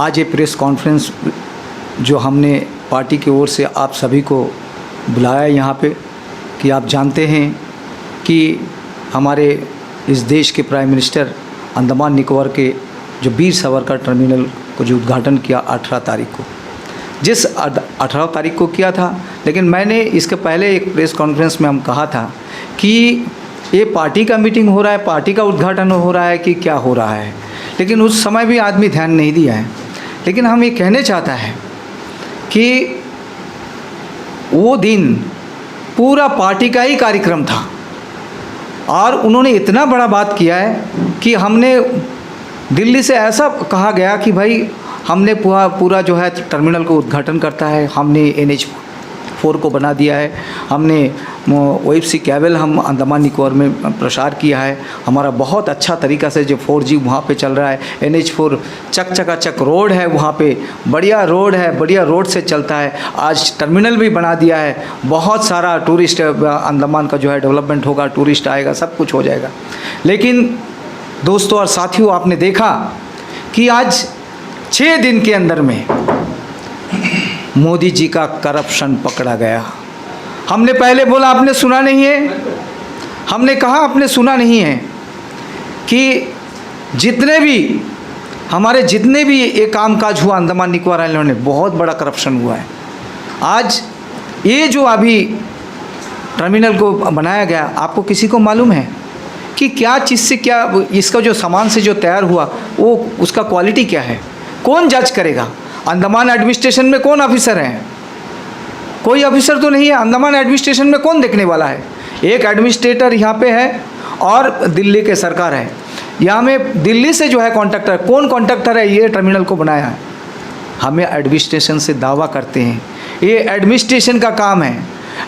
आज ये press conference जो हमने पार्टी की ओर से आप सभी को बुलाया यहाँ पे, कि आप जानते हैं कि हमारे इस देश के प्राइम मिनिस्टर अंडमान निकोबार के जो वीर सावरकर टर्मिनल को जो उद्घाटन किया 18 तारीख को, जिस 18 तारीख को किया था, लेकिन मैंने इसके पहले एक प्रेस कॉन्फ्रेंस में हम कहा था कि ये पार्टी का मीटिंग हो रहा है, पार्टी का उद्घाटन हो रहा है कि क्या हो रहा है, लेकिन उस समय भी आदमी ध्यान नहीं दिया है। लेकिन हम ये कहने चाहता है कि वो दिन पूरा पार्टी का ही कार्यक्रम था और उन्होंने इतना बड़ा बात किया है कि हमने दिल्ली से ऐसा कहा गया कि भाई हमने पूरा जो है टर्मिनल को उद्घाटन करता है, हमने NH4 को बना दिया है, हमने OFC केबल हम अंडमान निकोबार में प्रसार किया है, हमारा बहुत अच्छा तरीक़ा से जो 4G वहाँ पे चल रहा है, NH4 चकाचक रोड है, वहाँ पे बढ़िया रोड है, बढ़िया रोड से चलता है। आज टर्मिनल भी बना दिया है, बहुत सारा टूरिस्ट अंडमान का जो है डेवलपमेंट होगा, टूरिस्ट आएगा, सब कुछ हो जाएगा। लेकिन दोस्तों और साथियों, आपने देखा कि आज 6 दिन के अंदर में मोदी जी का करप्शन पकड़ा गया। हमने पहले बोला आपने सुना नहीं है, हमने कहा आपने सुना नहीं है कि जितने भी ये कामकाज हुआ अंडमान निकोबार आइलैंड में, बहुत बड़ा करप्शन हुआ है। आज ये जो अभी टर्मिनल को बनाया गया, आपको किसी को मालूम है कि क्या चीज़ से क्या इसका जो सामान से जो तैयार हुआ वो उसका क्वालिटी क्या है? कौन जज करेगा? अंडमान एडमिनिस्ट्रेशन में कौन ऑफिसर हैं? कोई ऑफिसर तो नहीं है। अंडमान एडमिनिस्ट्रेशन में कौन देखने वाला है? एक एडमिनिस्ट्रेटर यहाँ पे है और दिल्ली के सरकार है। यहाँ में दिल्ली से जो है कॉन्ट्रैक्टर, कौन कॉन्ट्रैक्टर है ये टर्मिनल को बनाया है? हमें एडमिनिस्ट्रेशन से दावा करते हैं, ये एडमिनिस्ट्रेशन का काम है।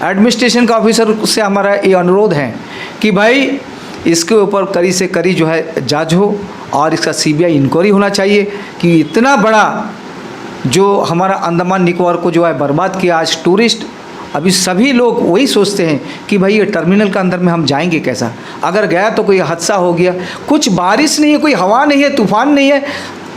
एडमिनिस्ट्रेशन का ऑफिसर से हमारा ये अनुरोध है कि भाई इसके ऊपर कड़ी से कड़ी जो है जांच हो और इसका CBI इंक्वायरी होना चाहिए कि इतना बड़ा जो हमारा अंडमान निकोबार को जो है बर्बाद किया। आज टूरिस्ट, अभी सभी लोग वही सोचते हैं कि भाई ये टर्मिनल के अंदर में हम जाएंगे कैसा? अगर गया तो कोई हादसा हो गया, कुछ बारिश नहीं है, कोई हवा नहीं है, तूफान नहीं है,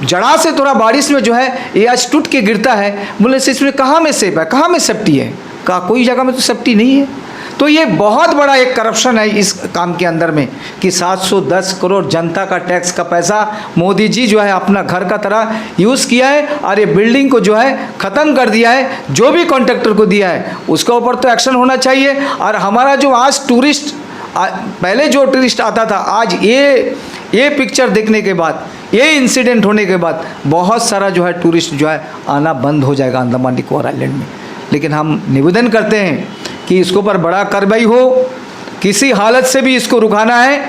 जड़ा से थोड़ा बारिश में जो है ये आज टूट के गिरता है, बोले से इसमें कहाँ में सेफ है, कहाँ में सेफ्टी है? कोई जगह में तो सेफ्टी नहीं है। तो ये बहुत बड़ा एक करप्शन है इस काम के अंदर में कि 710 करोड़ जनता का टैक्स का पैसा मोदी जी जो है अपना घर का तरह यूज़ किया है और ये बिल्डिंग को जो है ख़त्म कर दिया है। जो भी कॉन्ट्रैक्टर को दिया है उसके ऊपर तो एक्शन होना चाहिए। और हमारा जो आज टूरिस्ट, पहले जो टूरिस्ट आता था, आज ये पिक्चर देखने के बाद, ये इंसिडेंट होने के बाद बहुत सारा जो है टूरिस्ट जो है आना बंद हो जाएगा अंडमान निकोबार आइलैंड में। लेकिन हम निवेदन करते हैं कि इसके ऊपर बड़ा कार्रवाई हो, किसी हालत से भी इसको रुकाना है।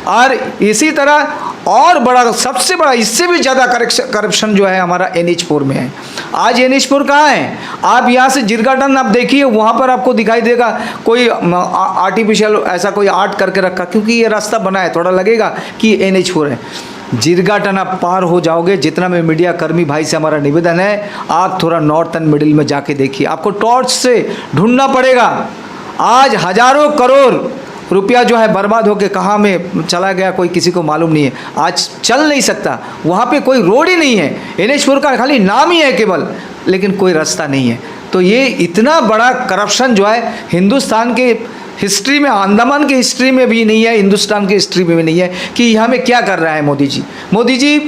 और इसी तरह और बड़ा, सबसे बड़ा, इससे भी ज़्यादा करप्शन जो है हमारा NH4 में है। आज NH4 कहाँ है? आप यहाँ से जिरगाटन आप देखिए, वहाँ पर आपको दिखाई देगा कोई आर्टिफिशियल ऐसा कोई आर्ट करके रखा, क्योंकि ये रास्ता बना है, थोड़ा लगेगा कि NH4 है। जिरगाटन आप पार हो जाओगे, जितना में मीडिया कर्मी भाई से हमारा निवेदन है, आप थोड़ा नॉर्थन मिडिल में जाके देखिए, आपको टॉर्च से ढूंढना पड़ेगा। आज हजारों करोड़ रुपया जो है बर्बाद होके कहाँ में चला गया कोई किसी को मालूम नहीं है। आज चल नहीं सकता, वहाँ पे कोई रोड ही नहीं है, NH4 का खाली नाम ही है केवल, लेकिन कोई रास्ता नहीं है। तो ये इतना बड़ा करप्शन जो है हिंदुस्तान के हिस्ट्री में, अंडमान की हिस्ट्री में भी नहीं है, हिंदुस्तान की हिस्ट्री में भी नहीं है कि यहाँ में क्या कर रहा है मोदी जी। मोदी जी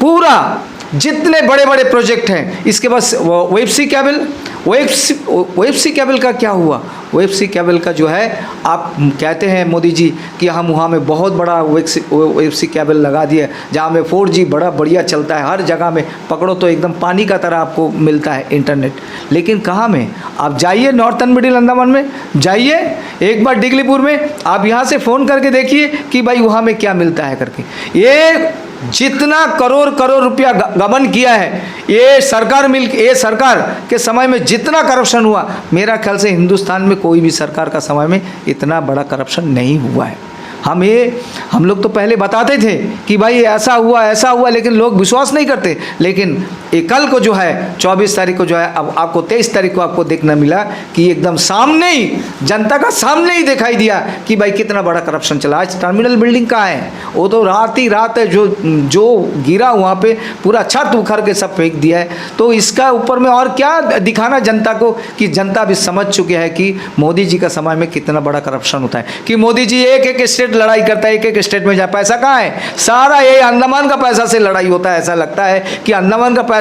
पूरा जितने बड़े बड़े प्रोजेक्ट हैं, इसके पास OFC केबल, OFC केबल का क्या हुआ? OFC केबल का जो है आप कहते हैं मोदी जी कि हम वहाँ में बहुत बड़ा OFC केबल लगा दिया, जहाँ में 4G बड़ा बढ़िया चलता है, हर जगह में पकड़ो तो एकदम पानी का तरह आपको मिलता है इंटरनेट। लेकिन कहाँ में? आप जाइए नॉर्थन मिडिल अंडमान में, जाइए एक बार डिगलीपुर में, आप यहाँ से फ़ोन करके देखिए कि भाई वहाँ में क्या मिलता है करके। ये जितना करोड़ रुपया गबन किया है ये सरकार के समय में जितना करप्शन हुआ, मेरा ख्याल से हिंदुस्तान में कोई भी सरकार का समय में इतना बड़ा करप्शन नहीं हुआ है। हम लोग तो पहले बताते थे कि भाई ऐसा हुआ, लेकिन लोग विश्वास नहीं करते। लेकिन ये कल को जो है 24 तारीख को जो है, अब आपको 23 तारीख को आपको देखना मिला कि एकदम सामने ही, जनता का सामने ही दिखाई दिया कि भाई कितना बड़ा करप्शन चला। आज टर्मिनल बिल्डिंग कहाँ है? वो तो रात ही रात है, जो गिरा वहाँ पे पूरा छत उखड़ के सब फेंक दिया है। तो इसका ऊपर में और क्या दिखाना जनता को, कि जनता भी समझ चुके हैं कि मोदी जी का समय में कितना बड़ा करप्शन होता है, कि मोदी जी एक एक स्टेट लड़ाई करता है, एक एक स्टेट में जाए, पैसा कहाँ है? सारा ये अंडमान का पैसा से लड़ाई होता है। ऐसा लगता है कि अंडमान का पैसा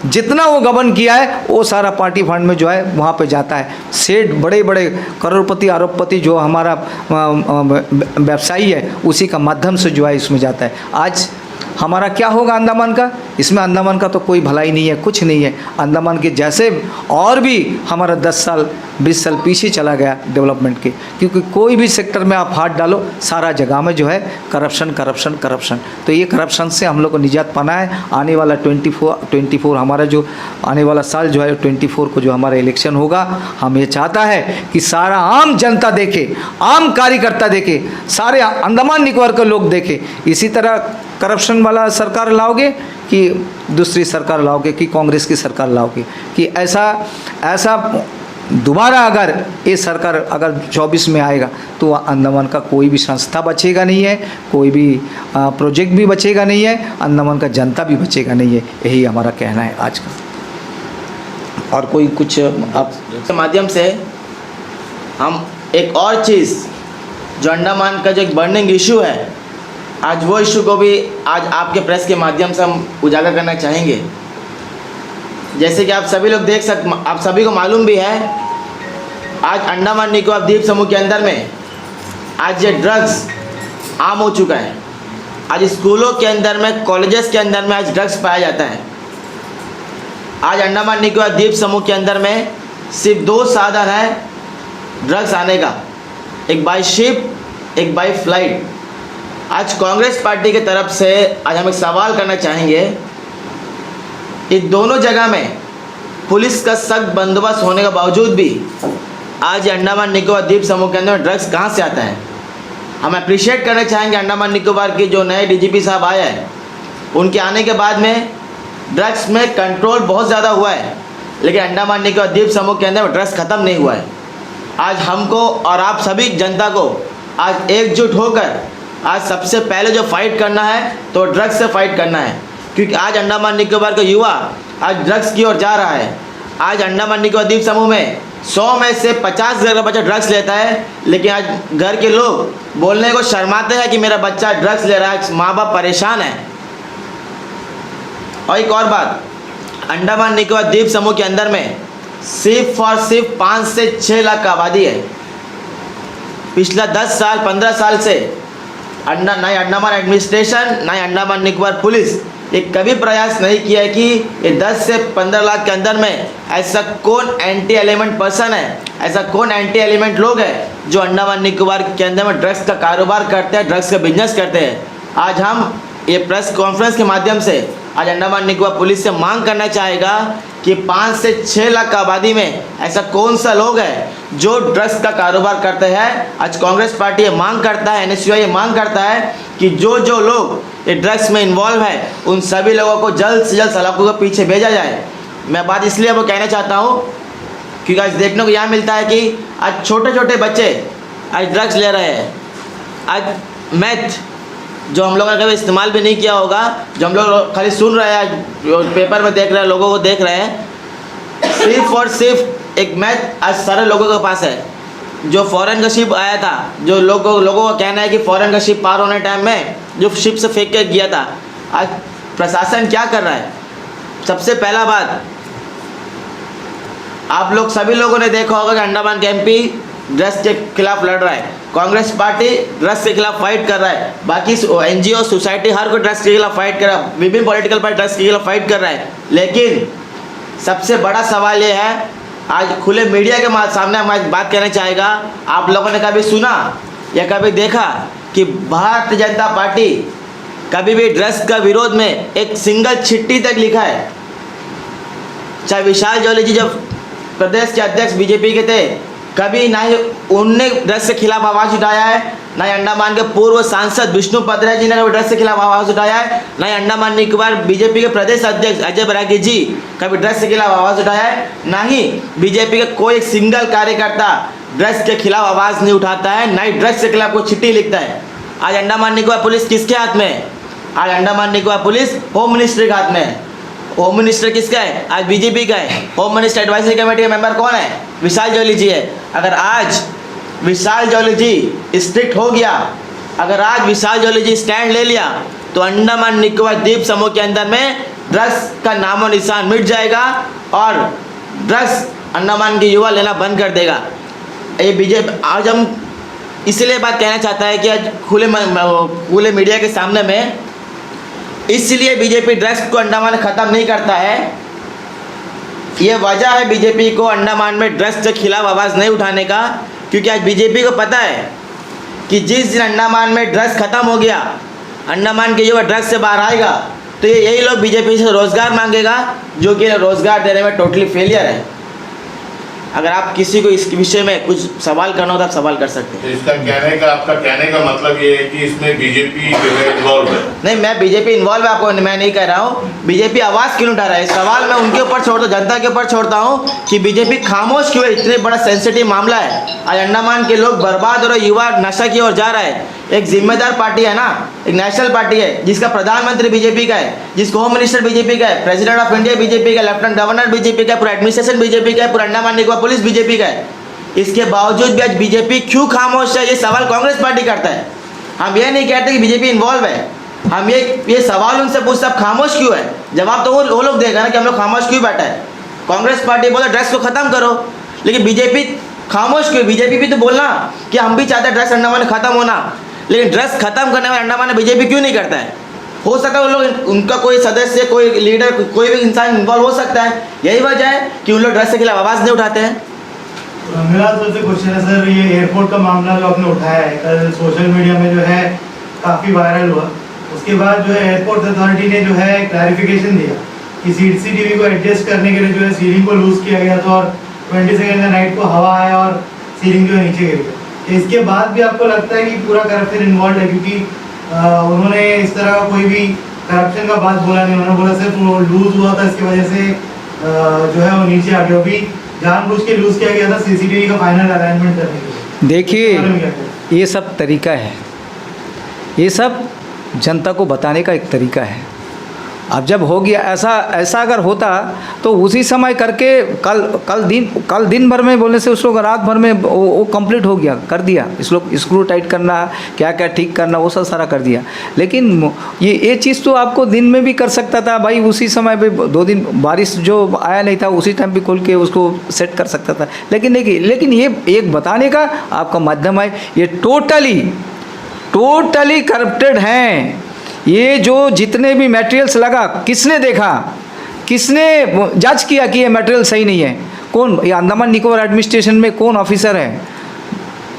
जितना वो गबन किया है वो सारा पार्टी फंड में जो है वहाँ पे जाता है। सेठ, बड़े बड़े करोड़पति अरबपति जो हमारा व्यवसायी है, उसी का माध्यम से जो है इसमें जाता है। आज हमारा क्या होगा अंडमान का? इसमें अंडमान का तो कोई भलाई नहीं है, कुछ नहीं है। अंडमान के जैसे और भी हमारा 10 साल 20 साल पीछे चला गया डेवलपमेंट के, क्योंकि कोई भी सेक्टर में आप हाथ डालो, सारा जगह में जो है करप्शन करप्शन करप्शन। तो ये करप्शन से हम लोग को निजात पाना है। आने वाला 24 हमारा जो आने वाला साल जो है 24 को जो हमारा इलेक्शन होगा, हम ये चाहता है कि सारा आम जनता देखे, आम कार्यकर्ता देखे, सारे अंडमान निकोबार के लोग देखे। इसी तरह करप्शन वाला सरकार लाओगे कि दूसरी सरकार लाओगे, कि कांग्रेस की सरकार लाओगे, कि ऐसा दोबारा अगर ये सरकार अगर 24 में आएगा तो अंडमान का कोई भी संस्था बचेगा नहीं है, कोई भी प्रोजेक्ट भी बचेगा नहीं है, अंडमान का जनता भी बचेगा नहीं है। यही हमारा कहना है आज का। और कोई कुछ आप के माध्यम से हम एक और चीज़ जो अंडमान का जो एक बर्निंग इशू है, आज वो इशू को भी आज आपके प्रेस के माध्यम से हम उजागर करना चाहेंगे। जैसे कि आप सभी लोग आप सभी को मालूम भी है, आज अंडमान निकोबार द्वीप समूह के अंदर में आज ये ड्रग्स आम हो चुका है। आज स्कूलों के अंदर में, कॉलेजेस के अंदर में आज ड्रग्स पाया जाता है। आज अंडमान निकोबार द्वीप समूह के अंदर में सिर्फ 2 साधन है ड्रग्स आने का, एक बाय शिप, एक बाय फ्लाइट। आज कांग्रेस पार्टी की तरफ से आज हम एक सवाल करना चाहेंगे, इन दोनों जगह में पुलिस का सख्त बंदोबस्त होने के बावजूद भी आज अंडमान निकोबार द्वीप समूह के अंदर ड्रग्स कहाँ से आता है? हम अप्रिशिएट करना चाहेंगे अंडमान निकोबार की जो नए डीजीपी साहब आए हैं, उनके आने के बाद में ड्रग्स में कंट्रोल बहुत ज़्यादा हुआ है, लेकिन अंडमान निकोबार द्वीप समूह के अंदर ड्रग्स ख़त्म नहीं हुआ है। आज हमको और आप सभी जनता को आज एकजुट होकर आज सबसे पहले जो फाइट करना है तो ड्रग्स से फाइट करना है, क्योंकि आज अंडमान निकोबार का युवा आज ड्रग्स की ओर जा रहा है। आज अंडमान निकोबार द्वीप समूह में 100 में से 50 घर का बच्चा ड्रग्स लेता है, लेकिन आज घर के लोग बोलने को शर्माते हैं कि मेरा बच्चा ड्रग्स ले रहा है, माँ बाप परेशान है। और एक और बात, अंडमान निकोबार द्वीप समूह के अंदर में सिर्फ 5 से 6 लाख का आबादी है। पिछला 10 साल 15 साल से ना ही अंडमान एडमिनिस्ट्रेशन, ना ही अंडमान निकोबार पुलिस एक कभी प्रयास नहीं किया है कि ये 10 से 15 लाख के अंदर में ऐसा कौन एंटी एलिमेंट पर्सन है, ऐसा कौन एंटी एलिमेंट लोग हैं जो अंडमान निकोबार के अंदर में ड्रग्स का कारोबार करते हैं, ड्रग्स का बिजनेस करते हैं। आज हम ये प्रेस कॉन्फ्रेंस के माध्यम से आज अंडमान निकोबार पुलिस से मांग करना चाहेगा कि 5 से 6 लाख की आबादी में ऐसा कौन सा लोग है जो ड्रग्स का कारोबार करते हैं। आज कांग्रेस पार्टी ये मांग करता है, एनएसयूआई ये मांग करता है कि जो लोग ये ड्रग्स में इन्वॉल्व है उन सभी लोगों को जल्द से जल्द सलाखों के पीछे भेजा जाए। मैं बात इसलिए वो कहना चाहता हूँ क्योंकि आज देखने को यहाँ मिलता है कि आज छोटे छोटे बच्चे आज ड्रग्स ले रहे हैं। आज मैथ जो हम लोगों ने कभी इस्तेमाल भी नहीं किया होगा, जो हम लोग खाली सुन रहे हैं, पेपर में देख रहे हैं, लोगों को देख रहे हैं, सिर्फ और सिर्फ एक मैथ आज सारे लोगों के पास है। जो फॉरेन का शिप आया था, जो लोगों का कहना है कि फॉरेन का शिप पार होने टाइम में जो शिप से फेंक के गया था, आज प्रशासन क्या कर रहा है? सबसे पहला बात, आप लोग सभी लोगों ने देखा होगा कि अंडमान के एमपी ड्रग्स के खिलाफ लड़ रहा है, कांग्रेस पार्टी ड्रग्स के खिलाफ फाइट कर रहा है, बाकी एनजीओ सोसाइटी हर कोई ड्रग्स के खिलाफ फाइट कर रहा है, विभिन्न पॉलिटिकल पार्टी ड्रग्स के खिलाफ फाइट कर रहा है। लेकिन सबसे बड़ा सवाल ये है, आज खुले मीडिया के सामने हम आज बात कहना चाहेगा, आप लोगों ने कभी सुना या कभी देखा कि भारतीय जनता पार्टी कभी भी ड्रग्स का विरोध में एक सिंगल चिट्ठी तक लिखा है? चाहे विशाल जॉली जी जब प्रदेश के अध्यक्ष बीजेपी के थे, कभी ना ही उनने ड्रग्स के खिलाफ आवाज़ उठाया है, ना ही अंडमान के पूर्व सांसद विष्णु पत्रा जी ने कभी ड्रग्स के खिलाफ आवाज़ उठाया है, ना ही अंडमान निकोबार बीजेपी के प्रदेश अध्यक्ष अजय बरागी जी कभी ड्रग्स के खिलाफ आवाज़ उठाया है, ना ही बीजेपी का कोई सिंगल कार्यकर्ता ड्रग्स के खिलाफ आवाज़ नहीं उठाता है, ना ही ड्रग्स के खिलाफ कोई चिट्ठी लिखता है। आज अंडमान निकोबार पुलिस किसके हाथ में है? आज Andaman Nicobar police home ministry के हाथ में है। होम मिनिस्टर किसका है? आज बीजेपी का है। होम मिनिस्टर एडवाइजरी कमेटी के मेंबर कौन है? विशाल जॉली जी है। अगर आज विशाल जॉली जी स्ट्रिक्ट हो गया, अगर आज विशाल जॉली जी स्टैंड ले लिया, तो अंडमान निकोबार द्वीप समूह के अंदर में ड्रग्स का नामो निशान मिट जाएगा और ड्रग्स अंडमान के युवा लेना बंद कर देगा। ये बीजेपी आज हम इसलिए बात कहना चाहता है कि आज खुले मीडिया के सामने में इसलिए बीजेपी ड्रग्स को अंडमान ख़त्म नहीं करता है। ये वजह है बीजेपी को अंडमान में ड्रग्स के खिलाफ आवाज़ नहीं उठाने का, क्योंकि आज बीजेपी को पता है कि जिस दिन अंडमान में ड्रग्स ख़त्म हो गया, अंडमान के युवा ड्रग्स से बाहर आएगा, तो यही लोग बीजेपी से रोज़गार मांगेगा, जो कि रोज़गार देने में टोटली फेलियर है। अगर आप किसी को इस विषय में कुछ सवाल करना हो तो आप सवाल कर सकते हैं। तो इसका आपका कहने का मतलब ये है कि इसमें बीजेपी जो है इन्वॉल्व है? नहीं, मैं बीजेपी इन्वॉल्व है आपको मैं नहीं कह रहा हूँ। बीजेपी आवाज़ क्यों उठा रहा है, इस सवाल मैं उनके ऊपर छोड़ता, जनता के ऊपर छोड़ता हूँ कि बीजेपी खामोश क्यों है। इतने बड़ा सेंसिटिव मामला है, आज अंडमान के लोग बर्बाद और युवा नशा की ओर जा रहा है। एक जिम्मेदार पार्टी है ना, एक नेशनल पार्टी है जिसका प्रधानमंत्री बीजेपी का है, जिसको होम मिनिस्टर बीजेपी का है, प्रेसिडेंट ऑफ इंडिया बीजेपी का, लेफ्टिनेंट गवर्नर बीजेपी का, पूरा एडमिनिस्ट्रेशन बीजेपी का है, पूरा अंडमान निकोबार पुलिस बीजेपी का है। इसके बावजूद भी आज बीजेपी क्यों खामोश है, ये सवाल कांग्रेस पार्टी करता है। हम ये नहीं कहते कि बीजेपी इन्वॉल्व है, हम ये सवाल उनसे पूछते आप खामोश क्यों है। जवाब तो वो लोग देगा ना कि हम लोग खामोश क्यों बैठा है। कांग्रेस पार्टी बोले ड्रग्स को ख़त्म करो, लेकिन बीजेपी खामोश क्यों? बीजेपी भी तो बोलना कि हम भी चाहते हैं ड्रग्स अंडमान में ख़त्म होना, लेकिन ड्रग्स खत्म करने में अंडमान में बीजेपी क्यों नहीं करता है? हो सकता है उन लोग, उनका कोई सदस्य, कोई लीडर, कोई भी इंसान इन्वॉल्व हो सकता है। यही वजह है कि उन लोग ड्रग्स के खिलाफ आवाज़ नहीं उठाते हैं। मेरा सबसे क्वेश्चन है सर, ये एयरपोर्ट का मामला जो आपने उठाया है, कल सोशल मीडिया में जो है काफ़ी वायरल हुआ। उसके बाद जो है एयरपोर्ट अथॉरिटी ने जो है क्लैरिफिकेशन दिया कि CCTV को एडजस्ट करने के लिए जो है सीलिंग को लूज़ किया गया था और 20 सेकेंड का नाइट को हवा आया और सीलिंग जो है नीचे गिर गई। इसके बाद भी आपको लगता है कि पूरा करप्शन इन्वॉल्व है? क्योंकि उन्होंने इस तरह का कोई भी करप्शन का बात बोला नहीं, उन्होंने बोला सिर्फ वो लूज़ हुआ था, इसकी वजह से जो है वो नीचे आ गया। अभी जानबूझ के लूज़ किया गया था CCTV का फाइनल अरेंजमेंट करने के लिए। देखिए, ये सब तरीका है, ये सब जनता को बताने का एक तरीका है। अब जब हो गया ऐसा अगर होता तो उसी समय करके कल दिन भर में बोलने से उस लोग रात भर में वो कंप्लीट हो गया, कर दिया। इस लोग स्क्रू टाइट करना, क्या क्या ठीक करना, वो सब सारा कर दिया। लेकिन ये चीज़ तो आपको दिन में भी कर सकता था भाई, उसी समय पे 2 दिन बारिश जो आया नहीं था उसी टाइम पे खोल के उसको सेट कर सकता था। लेकिन ये एक बताने का आपका माध्यम है, ये टोटली करप्टेड हैं। ये जो जितने भी मटेरियल्स लगा, किसने देखा, किसने जांच किया कि ये मटेरियल सही नहीं है? कौन? ये अंडमान निकोबार एडमिनिस्ट्रेशन में कौन ऑफिसर है?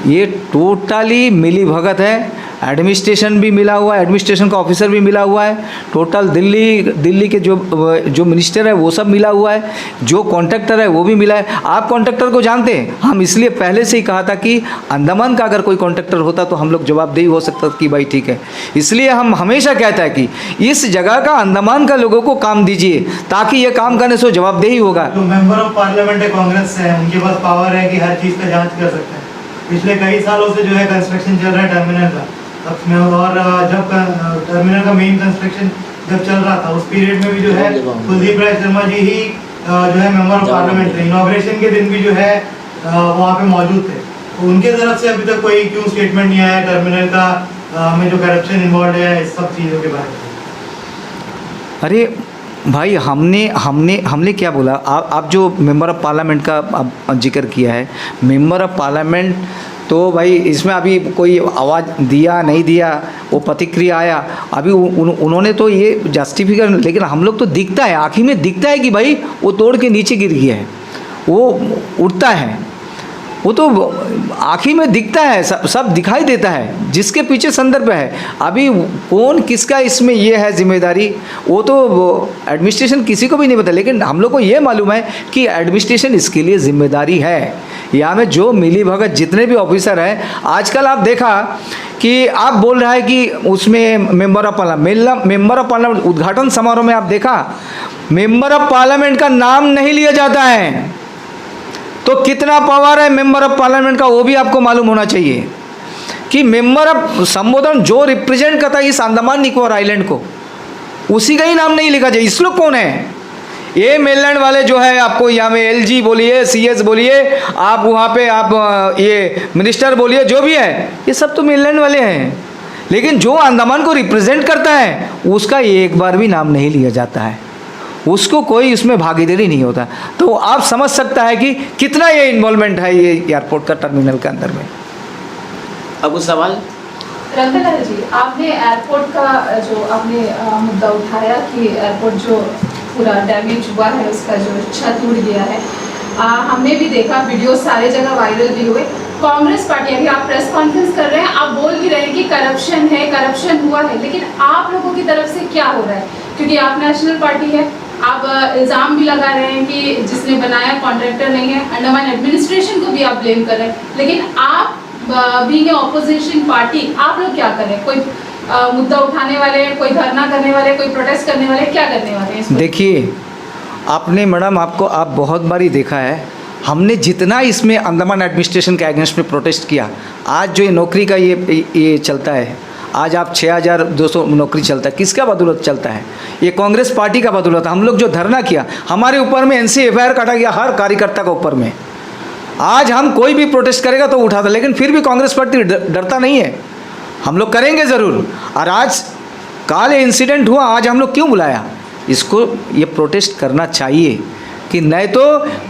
ये टोटली मिली भगत है। एडमिनिस्ट्रेशन भी मिला हुआ है, एडमिनिस्ट्रेशन का ऑफिसर भी मिला हुआ है, टोटल दिल्ली के जो मिनिस्टर है वो सब मिला हुआ है, जो कॉन्ट्रैक्टर है वो भी मिला है। आप कॉन्ट्रैक्टर को जानते हैं? हम इसलिए पहले से ही कहा था कि अंडमान का अगर कोई कॉन्ट्रैक्टर होता तो हम लोग जवाबदेही हो सकता कि भाई ठीक है। इसलिए हम हमेशा कहता है कि इस जगह का अंडमान का लोगों को काम दीजिए, ताकि ये काम करने से जवाबदेही होगा। जो मेंबर ऑफ पार्लियामेंट है कांग्रेस से, उनके पास पावर है कि हर चीज़ का जाँच कर सकते हैं। पिछले कई सालों से जो है कंस्ट्रक्शन चल रहा है टर्मिनल का, और जब टर्मिनल का मेन कंस्ट्रक्शन जब चल रहा था उस पीरियड में भी जो है कुलदीप राय शर्मा जी ही जो है मेंबर ऑफ पार्लियामेंट थे। इनॉग्रेशन के दिन भी जो है वहाँ पे मौजूद थे। तो उनके तरफ से अभी तक कोई क्यों स्टेटमेंट नहीं आया टर्मिनल का में जो करप्शन इन्वॉल्व है इस सब चीज़ों के बारे में? अरे भाई, हमने क्या बोला? आप जो मेंबर ऑफ पार्लियामेंट का आप जिक्र किया है, मेंबर ऑफ पार्लियामेंट तो भाई इसमें अभी कोई आवाज़ दिया नहीं दिया, वो प्रतिक्रिया आया, अभी उन्होंने तो ये जस्टिफिकेशन, लेकिन हम लोग तो दिखता है, आँखी में दिखता है कि भाई वो तोड़ के नीचे गिर गया है, वो उठता है, वो तो आँखी में दिखता है, सब दिखाई देता है, जिसके पीछे संदर्भ है। अभी कौन किसका इसमें ये है जिम्मेदारी, वो तो एडमिनिस्ट्रेशन किसी को भी नहीं पता, लेकिन हम लोग को ये मालूम है कि एडमिनिस्ट्रेशन इसके लिए जिम्मेदारी है। यहाँ में जो मिली भगत जितने भी ऑफिसर हैं, आजकल आप देखा कि आप बोल रहा है कि उसमें मेंबर ऑफ पार्लियामेंट उद्घाटन समारोह में आप देखा मेंबर ऑफ पार्लियामेंट का नाम नहीं लिया जाता है। तो कितना पावर है मेंबर ऑफ पार्लियामेंट का वो भी आपको मालूम होना चाहिए कि मेंबर ऑफ संबोधन जो रिप्रेजेंट करता है इस अंडमान निकोबार आइलैंड को, उसी का ही नाम नहीं लिखा जाए। इस लोग कौन है? ये मेनलैंड वाले जो है, आपको यहाँ में LG बोलिए, CS बोलिए, आप वहाँ पे आप ये मिनिस्टर बोलिए, जो भी है ये सब तो मेनलैंड वाले हैं। लेकिन जो अंडमान को रिप्रेजेंट करता है उसका एक बार भी नाम नहीं लिया जाता है, उसको कोई उसमें भागीदारी नहीं होता। तो आप समझ सकता है कि कितना ये इन्वॉल्वमेंट है ये एयरपोर्ट का टर्मिनल के अंदर में। अब कुछ सवाल? रंगलाल जी, आपने एयरपोर्ट का जो आपने मुद्दा उठाया कि एयरपोर्ट जो पूरा डैमेज हुआ है, उसका जो छत उड़ गया है, हमने भी देखा, वीडियो सारे जगह वायरल भी हुए। कांग्रेस पार्टी, अभी आप प्रेस कॉन्फ्रेंस कर रहे हैं, आप बोल भी रहे हैं कि करप्शन है, करप्शन हुआ है, लेकिन आप लोगों की तरफ से क्या हो रहा है? क्योंकि आप नेशनल पार्टी है, आप इल्ज़ाम भी लगा रहे हैं कि जिसने बनाया कॉन्ट्रैक्टर नहीं है, अंडमान एडमिनिस्ट्रेशन को भी आप ब्लेम कर रहे हैं, लेकिन आप बीइंग ऑपोजिशन पार्टी आप लोग क्या कर रहे हैं? कोई मुद्दा उठाने वाले हैं, कोई धरना करने वाले, कोई प्रोटेस्ट करने वाले, क्या करने वाले हैं इसमें? देखिए आपने मैडम, आप बहुत बारी देखा है, हमने जितना इसमें अंडमान एडमिनिस्ट्रेशन के अगेंस्ट में प्रोटेस्ट किया, आज जो ये नौकरी का ये चलता है, आज आप 6200 नौकरी चलता है, किसका बदौलत चलता है? ये कांग्रेस पार्टी का बदौलत। हम लोग जो धरना किया, हमारे ऊपर में NC FIR काटा गया हर कार्यकर्ता के ऊपर में। आज हम कोई भी प्रोटेस्ट करेगा तो उठाता, लेकिन फिर भी कांग्रेस पार्टी डरता नहीं है, हम लोग करेंगे ज़रूर। और आज काल इंसिडेंट हुआ, आज हम लोग क्यों बुलाया? इसको ये प्रोटेस्ट करना चाहिए कि नहीं तो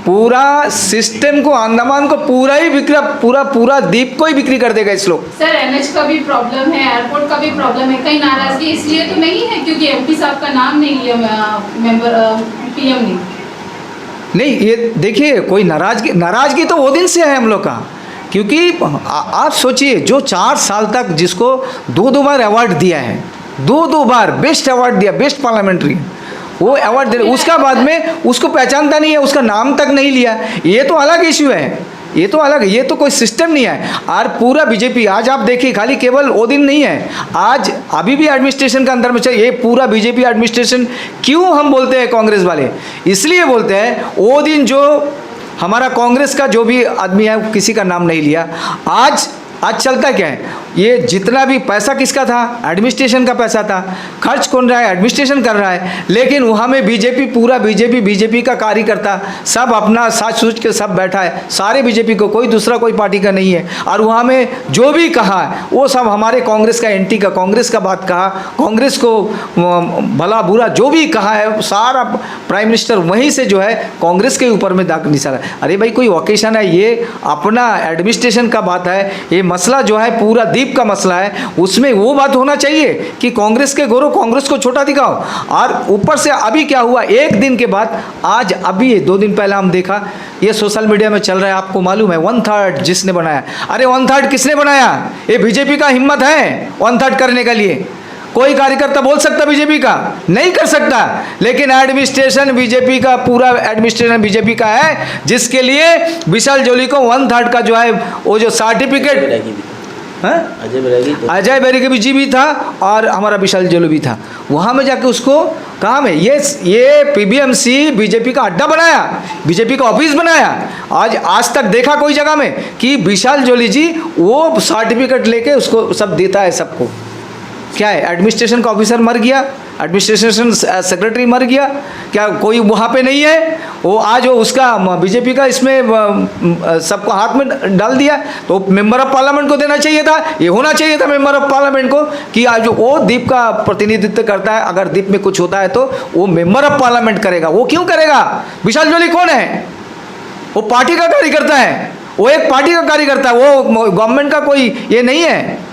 पूरा सिस्टम को, अंडमान को पूरा ही बिक्री, पूरा द्वीप को ही बिक्री कर देगा इस लोग। सर NH का भी प्रॉब्लम है, एयरपोर्ट का भी प्रॉब्लम है, कहीं नाराजगी इसलिए तो नहीं है क्योंकि MP साहब का नाम नहीं लिया मेंबर PM ने? नहीं, ये देखिए कोई नाराजगी तो वो दिन से है हम लोग का, क्योंकि आप सोचिए जो 4 साल तक जिसको 2 बार अवार्ड दिया है, 2 बार बेस्ट अवार्ड दिया, बेस्ट पार्लियामेंट्री, वो अवार्ड दे, उसका बाद में उसको पहचानता नहीं है, उसका नाम तक नहीं लिया। ये तो अलग इश्यू है, ये तो अलग है, ये तो कोई सिस्टम नहीं है। और पूरा बीजेपी आज आप देखिए, खाली केवल वो दिन नहीं है, आज अभी भी एडमिनिस्ट्रेशन के अंदर में चल, ये पूरा बीजेपी एडमिनिस्ट्रेशन। क्यों हम बोलते हैं कांग्रेस वाले? इसलिए बोलते हैं वो दिन जो हमारा कांग्रेस का जो भी आदमी है किसी का नाम नहीं लिया। आज चलता क्या है, ये जितना भी पैसा किसका था? एडमिनिस्ट्रेशन का पैसा था। खर्च कौन रहा है? एडमिनिस्ट्रेशन कर रहा है। लेकिन वहाँ में बीजेपी, पूरा बीजेपी का कार्यकर्ता सब अपना साथ सोच के सब बैठा है, सारे बीजेपी को, कोई दूसरा कोई पार्टी का नहीं है। और वहाँ में जो भी कहा वो सब हमारे कांग्रेस का, एंटी का, कांग्रेस का बात कहा, कांग्रेस को भला बुरा जो भी कहा है, सारा प्राइम मिनिस्टर वहीं से जो है कांग्रेस के ऊपर में दाग निशाना। अरे भाई कोई ओकेशन है, ये अपना एडमिनिस्ट्रेशन का बात है, ये मसला जो है पूरा द्वीप का मसला है, उसमें वो बात होना चाहिए कि कांग्रेस के गौरव, कांग्रेस को छोटा दिखाओ। और ऊपर से अभी क्या हुआ, एक दिन के बाद आज अभी 2 दिन पहले हम देखा, ये सोशल मीडिया में चल रहा है, आपको मालूम है 1/3 जिसने बनाया। अरे 1/3 किसने बनाया? ये बीजेपी का हिम्मत है 1/3 करने के लिए? कोई कार्यकर्ता बोल सकता बीजेपी का? नहीं कर सकता। लेकिन एडमिनिस्ट्रेशन बीजेपी का, पूरा एडमिनिस्ट्रेशन बीजेपी का है, जिसके लिए विशाल जोली को 1/3 का जो है वो जो सर्टिफिकेट, अजय बैरागी जी भी था और हमारा विशाल जोली भी था, वहाँ में जाके उसको काम है, ये PBMC बीजेपी का अड्डा बनाया, बीजेपी का ऑफिस बनाया। आज तक देखा कोई जगह में कि विशाल जोली जी वो सर्टिफिकेट लेके उसको सब देता है सबको? क्या है, एडमिनिस्ट्रेशन का ऑफिसर मर गया, एडमिनिस्ट्रेशन सेक्रेटरी मर गया, क्या कोई वहाँ पे नहीं है? वो आज वो उसका बीजेपी का इसमें सबको हाथ में डाल दिया। तो मेंबर ऑफ पार्लियामेंट को देना चाहिए था, ये होना चाहिए था मेंबर ऑफ पार्लियामेंट को कि आज वो द्वीप का प्रतिनिधित्व करता है, अगर द्वीप में कुछ होता है तो वो मेंबर ऑफ पार्लियामेंट करेगा। वो क्यों करेगा? विशाल जोली कौन है? वो पार्टी का कार्यकर्ता है, वो एक पार्टी का कार्यकर्ता है, वो गवर्नमेंट का कोई ये नहीं है।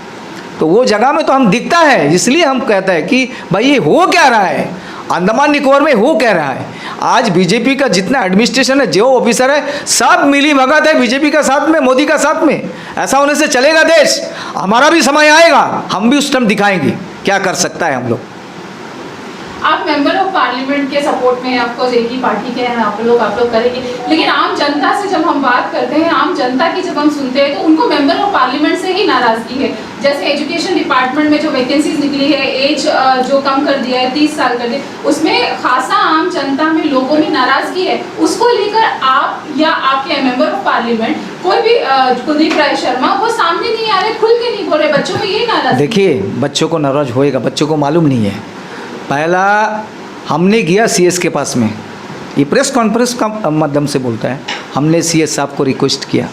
तो वो जगह में तो हम दिखता है, इसलिए हम कहते हैं कि भाई ये हो क्या रहा है अंडमान निकोबार में, हो क्या रहा है। आज बीजेपी का जितना एडमिनिस्ट्रेशन है, जो ऑफिसर है, सब मिली भगत है बीजेपी का साथ में, मोदी का साथ में। ऐसा होने से चलेगा देश? हमारा भी समय आएगा, हम भी उस टाइम दिखाएंगे क्या कर सकता है हम लोग। आप मेंबर ऑफ पार्लियामेंट के सपोर्ट में आपको एक ही पार्टी के हैं आप लोग करेंगे, लेकिन आम जनता से जब हम बात करते हैं, आम जनता की जब हम सुनते हैं, तो उनको मेंबर ऑफ पार्लियामेंट से ही नाराजगी है। जैसे एजुकेशन डिपार्टमेंट में जो वैकेंसीज निकली है, एज जो कम कर दिया है, 30 साल कर दिया, उसमें खासा आम जनता में लोगों में नाराजगी है। उसको लेकर आप या आपके मेंबर ऑफ पार्लियामेंट कोई भी कुलदीप राय शर्मा वो सामने नहीं आ रहे, खुल के नहीं बोल रहे, बच्चों में ये नाराज। देखिए, बच्चों को नाराज होएगा, बच्चों को मालूम नहीं है। पहला हमने गया सीएस के पास में, ये प्रेस कॉन्फ्रेंस का माध्यम से बोलता है, हमने सीएस साहब को रिक्वेस्ट किया।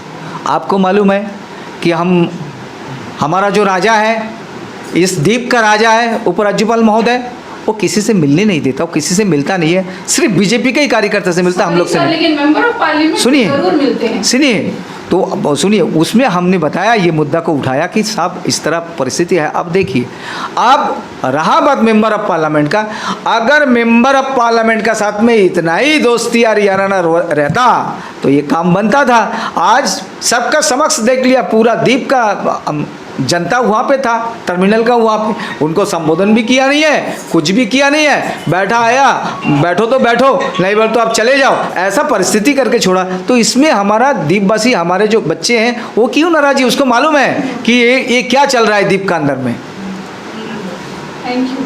आपको मालूम है कि हमारा जो राजा है, इस द्वीप का राजा है उपराज्यपाल महोदय, वो किसी से मिलने नहीं देता, वो किसी से मिलता नहीं है, सिर्फ बीजेपी के ही कार्यकर्ता से मिलता, हम लोग से नहीं। लेकिन मेंबर ऑफ पार्लियामेंट जरूर मिलते हैं। सुनिए, तो अब सुनिए, उसमें हमने बताया, ये मुद्दा को उठाया कि साहब इस तरह परिस्थिति है। अब देखिए, अब रहा बात मेंबर ऑफ पार्लियामेंट का, अगर मेंबर ऑफ पार्लियामेंट का साथ में इतना ही दोस्ती और याराना रहता तो ये काम बनता था। आज सबका समक्ष देख लिया, पूरा द्वीप का जनता वहाँ पे था, टर्मिनल का वहाँ पे, उनको संबोधन भी किया नहीं है, कुछ भी किया नहीं है, बैठा आया, बैठो तो बैठो, नहीं बैठो तो आप चले जाओ, ऐसा परिस्थिति करके छोड़ा। तो इसमें हमारा द्वीपवासी, हमारे जो बच्चे हैं, वो क्यों नाराजी, उसको मालूम है कि ये क्या चल रहा है द्वीप का अंदर में। Thank you.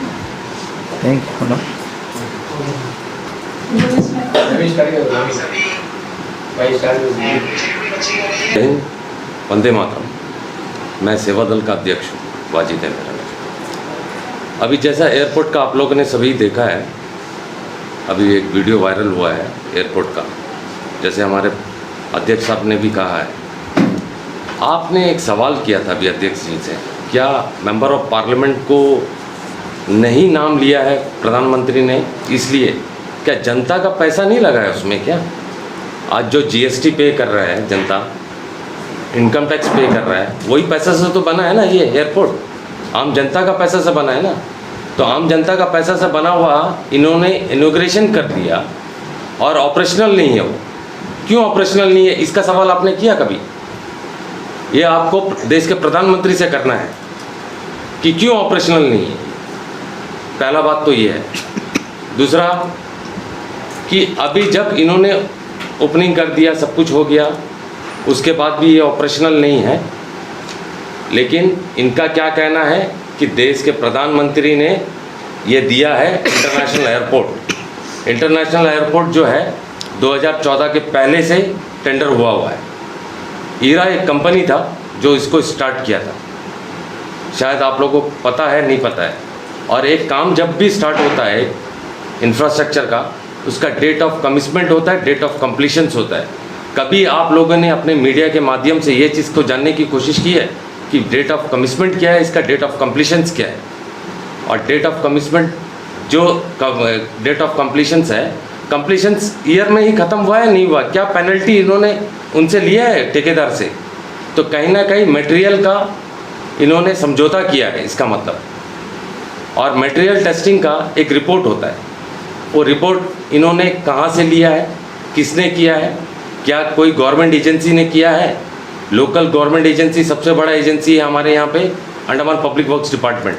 वंदे मातरम। मैं सेवा दल का अध्यक्ष हूँ, वाजिद है मेरा नाम। अभी जैसा एयरपोर्ट का आप लोगों ने सभी देखा है, अभी एक वीडियो वायरल हुआ है एयरपोर्ट का, जैसे हमारे अध्यक्ष साहब ने भी कहा है। आपने एक सवाल किया था अभी अध्यक्ष जी से, क्या मेंबर ऑफ पार्लियामेंट को नहीं नाम लिया है प्रधानमंत्री ने, इसलिए क्या जनता का पैसा नहीं लगा है उसमें क्या? आज जो जीएसटी पे कर रहा है जनता, इनकम टैक्स पे कर रहा है, वही पैसा से तो बना है ना ये एयरपोर्ट, आम जनता का पैसा से बना है ना। तो आम जनता का पैसा से बना हुआ इन्होंने इनॉग्रेशन कर दिया और ऑपरेशनल नहीं है वो। क्यों ऑपरेशनल नहीं है, इसका सवाल आपने किया कभी? ये आपको देश के प्रधानमंत्री से करना है कि क्यों ऑपरेशनल नहीं है। पहला बात तो ये है। दूसरा कि अभी जब इन्होंने ओपनिंग कर दिया, सब कुछ हो गया, उसके बाद भी ये ऑपरेशनल नहीं है, लेकिन इनका क्या कहना है कि देश के प्रधानमंत्री ने ये दिया है इंटरनेशनल एयरपोर्ट। इंटरनेशनल एयरपोर्ट जो है 2014 के पहले से टेंडर हुआ है। ईरा एक कंपनी था जो इसको स्टार्ट किया था, शायद आप लोगों को पता है, नहीं पता है। और एक काम जब भी स्टार्ट होता है इंफ्रास्ट्रक्चर का, उसका डेट ऑफ कमिटमेंट होता है, डेट ऑफ कंप्लीशंस होता है। कभी आप लोगों ने अपने मीडिया के माध्यम से ये चीज़ को जानने की कोशिश की है कि डेट ऑफ कमिटमेंट क्या है, इसका डेट ऑफ कंप्लीशंस क्या है? और डेट ऑफ कमिटमेंट जो डेट ऑफ कंप्लीशंस है, कंप्लीशंस ईयर में ही ख़त्म हुआ है, नहीं हुआ? क्या पेनल्टी इन्होंने उनसे लिया है ठेकेदार से? तो कहीं ना कहीं मटेरियल का इन्होंने समझौता किया है, इसका मतलब। और मटेरियल टेस्टिंग का एक रिपोर्ट होता है, वो रिपोर्ट इन्होंने कहाँ से लिया है, किसने किया है? क्या कोई गवर्नमेंट एजेंसी ने किया है? लोकल गवर्नमेंट एजेंसी, सबसे बड़ा एजेंसी है हमारे यहाँ पे अंडमान पब्लिक वर्क्स डिपार्टमेंट,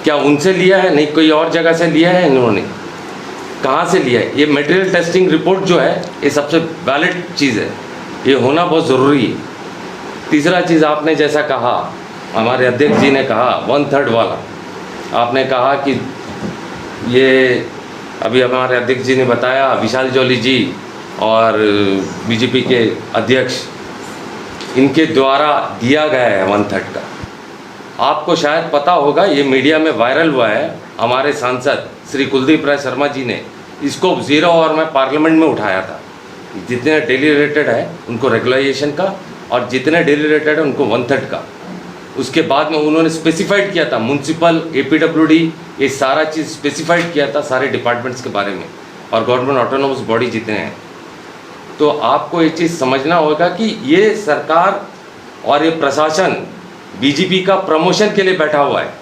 क्या उनसे लिया है? नहीं, कोई और जगह से लिया है इन्होंने? कहाँ से लिया है? ये मटेरियल टेस्टिंग रिपोर्ट जो है, ये सबसे वैलिड चीज़ है, ये होना बहुत ज़रूरी है। तीसरा चीज़ आपने जैसा कहा, हमारे अध्यक्ष जी ने कहा 1/3 वाला, आपने कहा कि ये अभी हमारे अध्यक्ष जी ने बताया, विशाल जॉली जी और बीजेपी के अध्यक्ष, इनके द्वारा दिया गया है 1/3 का। आपको शायद पता होगा, ये मीडिया में वायरल हुआ है, हमारे सांसद श्री कुलदीप राय शर्मा जी ने इसको 0 आवर में पार्लियामेंट में उठाया था। जितने डेली रेटेड है उनको रेगुलाइजेशन का, और जितने डेली रेटेड है उनको 1/3 का। उसके बाद में उन्होंने स्पेसिफाइड किया था, म्यूनसिपल, APWD, ये सारा चीज़ स्पेसिफाइड किया था सारे डिपार्टमेंट्स के बारे में, और गवर्नमेंट ऑटोनोमस बॉडी जितने हैं। तो आपको ये चीज़ समझना होगा कि ये सरकार और ये प्रशासन बीजेपी का प्रमोशन के लिए बैठा हुआ है,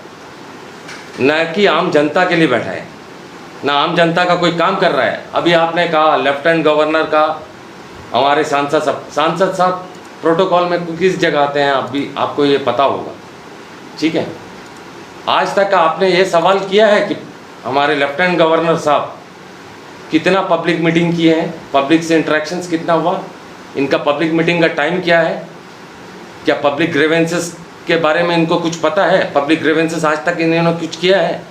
न कि आम जनता के लिए बैठा है, ना आम जनता का कोई काम कर रहा है। अभी आपने कहा लेफ्टिनेंट गवर्नर का, हमारे सांसद साहब प्रोटोकॉल में किस जगह आते हैं, आप भी, आपको ये पता होगा, ठीक है। आज तक आपने ये सवाल किया है कि हमारे लेफ्टिनेंट गवर्नर साहब कितना पब्लिक मीटिंग किए हैं, पब्लिक से इंटरेक्शंस कितना हुआ, इनका पब्लिक मीटिंग का टाइम क्या है, क्या पब्लिक ग्रीवेंसेस के बारे में इनको कुछ पता है, पब्लिक ग्रीवेंसेस आज तक इन्होंने कुछ किया है?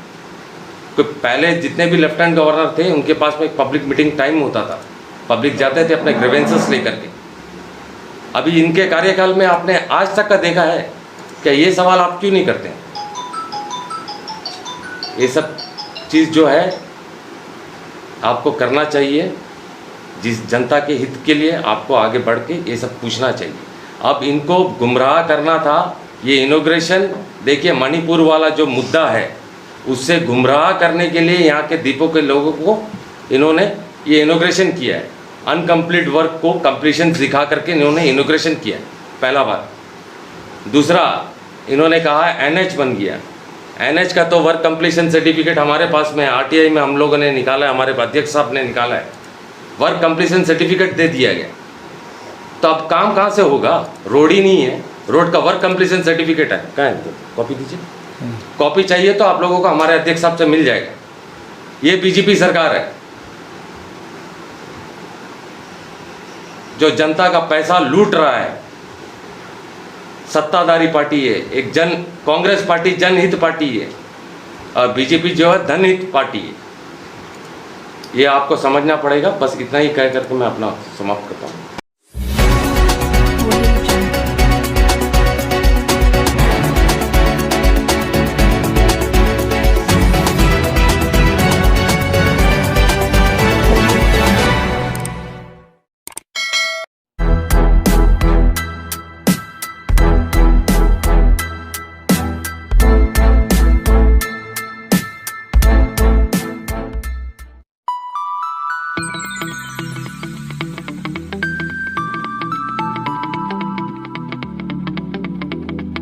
कोई पहले जितने भी लेफ्टिनेंट गवर्नर थे उनके पास में एक पब्लिक मीटिंग टाइम होता था, पब्लिक जाते थे अपने ग्रीवेंसेस लेकर के। अभी इनके कार्यकाल में आपने आज तक का देखा है क्या? ये सवाल आप क्यों नहीं करते हैं? ये सब चीज़ जो है आपको करना चाहिए, जिस जनता के हित के लिए आपको आगे बढ़ के ये सब पूछना चाहिए। अब इनको गुमराह करना था, ये इनॉग्रेशन देखिए मणिपुर वाला जो मुद्दा है उससे गुमराह करने के लिए यहाँ के द्वीपों के लोगों को इन्होंने ये इनॉग्रेशन किया है, अनकम्प्लीट वर्क को कंप्लीशन दिखा करके इन्होंने इनॉग्रेशन किया है, पहला बात। दूसरा, इन्होंने कहा NH बन गया, NH का तो वर्क कंप्लीशन सर्टिफिकेट हमारे पास में है, RTI में हम लोगों ने निकाला है, हमारे अध्यक्ष साहब ने निकाला है, वर्क कंप्लीशन सर्टिफिकेट दे दिया गया। तो अब काम कहाँ से होगा? रोड ही नहीं है, रोड का वर्क कंप्लीशन सर्टिफिकेट है, कहाँ है? तो कॉपी दीजिए, कॉपी चाहिए तो आप लोगों को हमारे अध्यक्ष साहब से मिल जाएगा। ये बीजेपी सरकार है जो जनता का पैसा लूट रहा है, सत्ताधारी पार्टी है, एक कांग्रेस पार्टी जनहित पार्टी है और बीजेपी जो है धनहित पार्टी है। ये आपको समझना पड़ेगा। बस इतना ही कह करके मैं अपना समाप्त करता हूँ।